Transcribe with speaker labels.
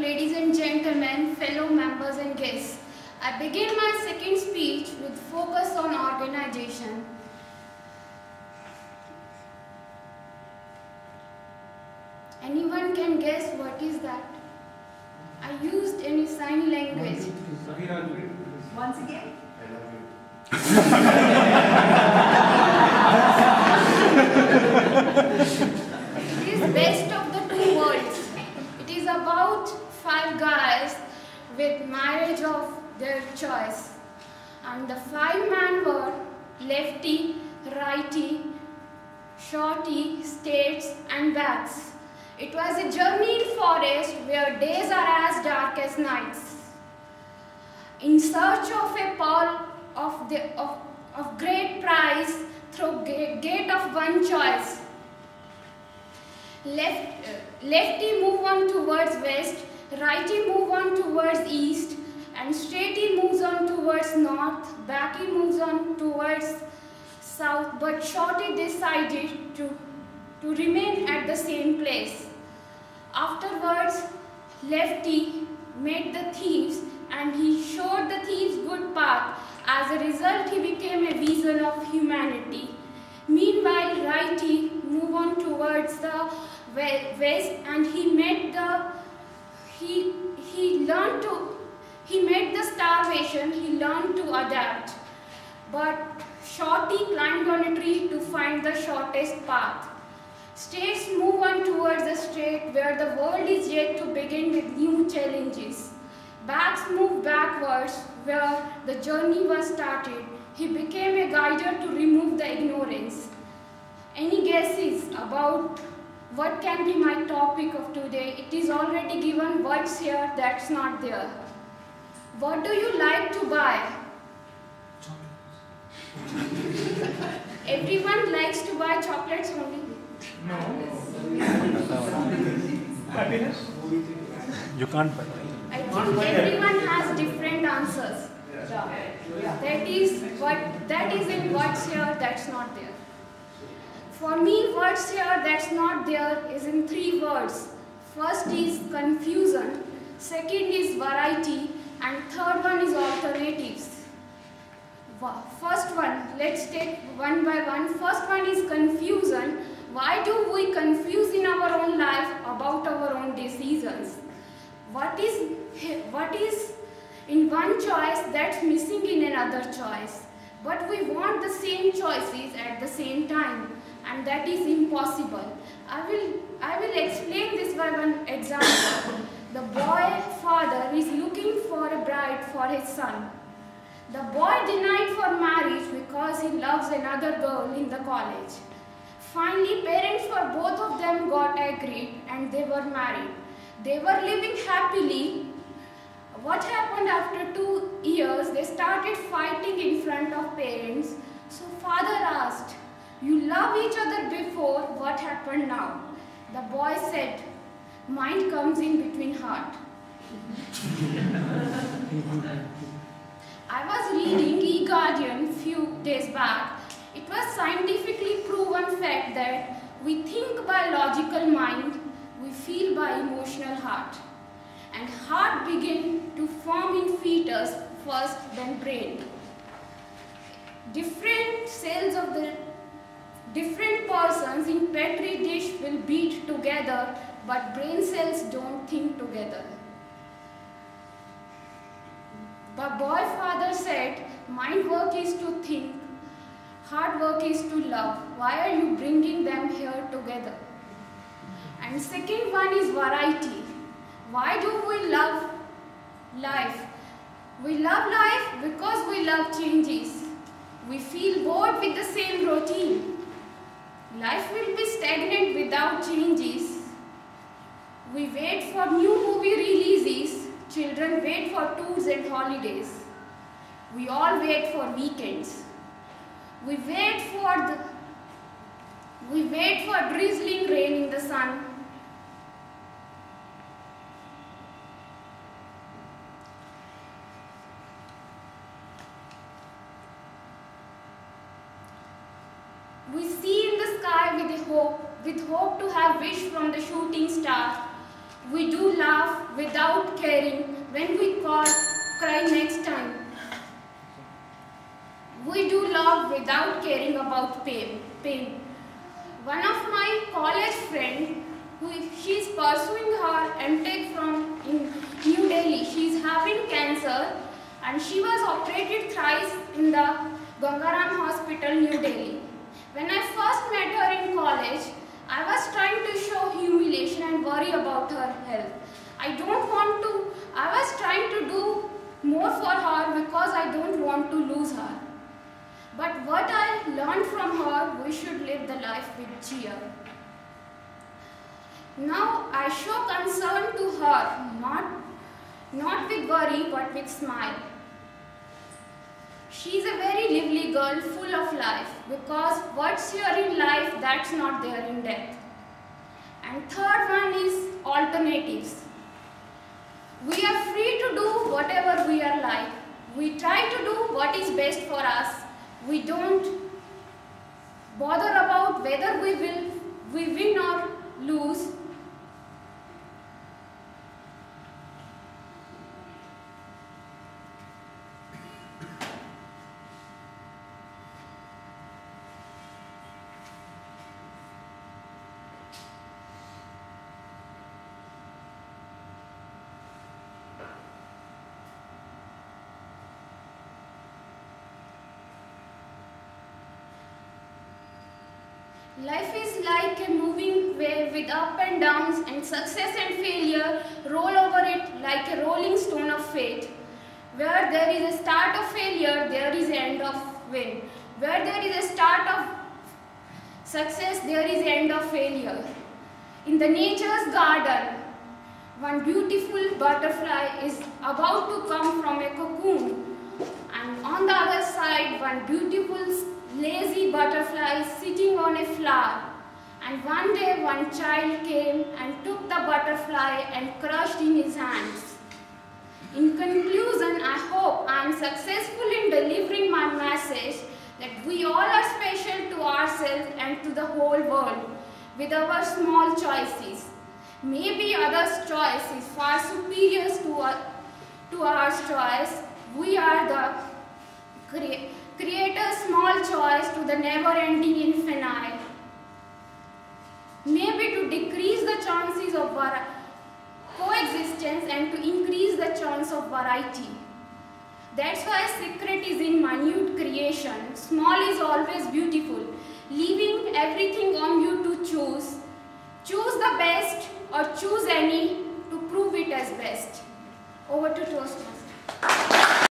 Speaker 1: ladies and gentlemen, fellow members and guests. I begin my second speech with focus on organization. Anyone can guess what is that? I used any sign language.
Speaker 2: Once again?
Speaker 1: It is best of the two worlds. It is about five guys with marriage of their choice. And the five men were Lefty, Righty, Shorty, States and Backs. It was a journey in forest where days are as dark as nights. In search of a pearl of great price through gate of one choice. Lefty move on towards west, righty move on towards east, and straighty moves on towards north, backy moves on towards south, but shorty decided to remain at the same place. Afterwards, Lefty met the thieves and he showed the thieves good path. As a result, he became a vision of humanity. Meanwhile, Righty moved on towards the west and he met the starvation, he learned to adapt. But Shorty climbed on a tree to find the shortest path. States move on towards the straight where the world is yet to begin with new challenges. Backs move backwards where the journey was started. He became a guider to remove the ignorance. Any guesses about what can be my topic of today? It is already given what's here that's not there. What do you like to buy? Everyone likes to buy chocolates only.
Speaker 3: No. Happiness? You can't buy.
Speaker 1: I think everyone has different answers. That is in what's here that's not there. For me, what's here that's not there is in three words. First is confusion, second is variety, and third one is alternatives. First one, let's take one by one. First one is confusion. Why do we confuse in our own life about our own decisions? What is in one choice that's missing in another choice? But we want the same choices at the same time, and that is impossible. I will explain this by one example. The boy father is looking for a bride for his son. The boy denied for marriage because he loves another girl in the college. Finally, parents for both of them got agreed and they were married. They were living happily. What happened after 2 years? They started fighting in front of parents. So father asked, "You love each other before, what happened now?" The boy said, "Mind comes in between heart." I was reading eGuardian few days back. It was scientifically proven fact that we think by logical mind, we feel by emotional heart. And heart begin to form in fetus first, then brain. Different cells of the different persons in petri dish will beat together, but brain cells don't think together. The boy father said, "Mind work is to think, hard work is to love. Why are you bringing them here together?" And second one is variety. Why do we love life? We love life because we love changes. We feel bored with the same routine. Life will be stagnant without changes. We wait for new movie releases. Children wait for tours and holidays. We all wait for weekends. We wait for drizzling rain in the sun. We see in the sky with hope to have wish from the shooting star. We do laugh without caring when we cry next time. We do love without caring about pain. One of my college friends, she is pursuing her MTech from in New Delhi. She is having cancer and she was operated thrice in the Gangaram Hospital, New Delhi. When I first met her in college, I was trying to show humiliation and worry about her health. I was trying to do more for her because I don't want to lose her. But what I learned from her, we should live the life with cheer. Now I show concern to her, not with worry but with smile. She is a very lively girl, full of life, because what's here in life, that's not there in death. And third one is alternatives. We are free to do whatever we are like. We try to do what is best for us. We don't bother about whether we win or lose. Life is like a moving wave with up and downs, and success and failure roll over it like a rolling stone of fate. Where there is a start of failure, there is an end of win. Where there is a start of success, there is an end of failure. In the nature's garden, one beautiful butterfly is about to come from a cocoon, and on the other side, one beautiful lazy butterfly sitting on a flower. And one day one child came and took the butterfly and crushed in his hands. In conclusion, I hope I am successful in delivering my message that we all are special to ourselves and to the whole world with our small choices. Maybe others' choice is far superior to our choice. We are the Creator's small choice to the never-ending infinite. Maybe to decrease the chances of coexistence and to increase the chance of variety. That's why secret is in minute creation. Small is always beautiful. Leaving everything on you to choose. Choose the best or choose any to prove it as best. Over to Toastmasters.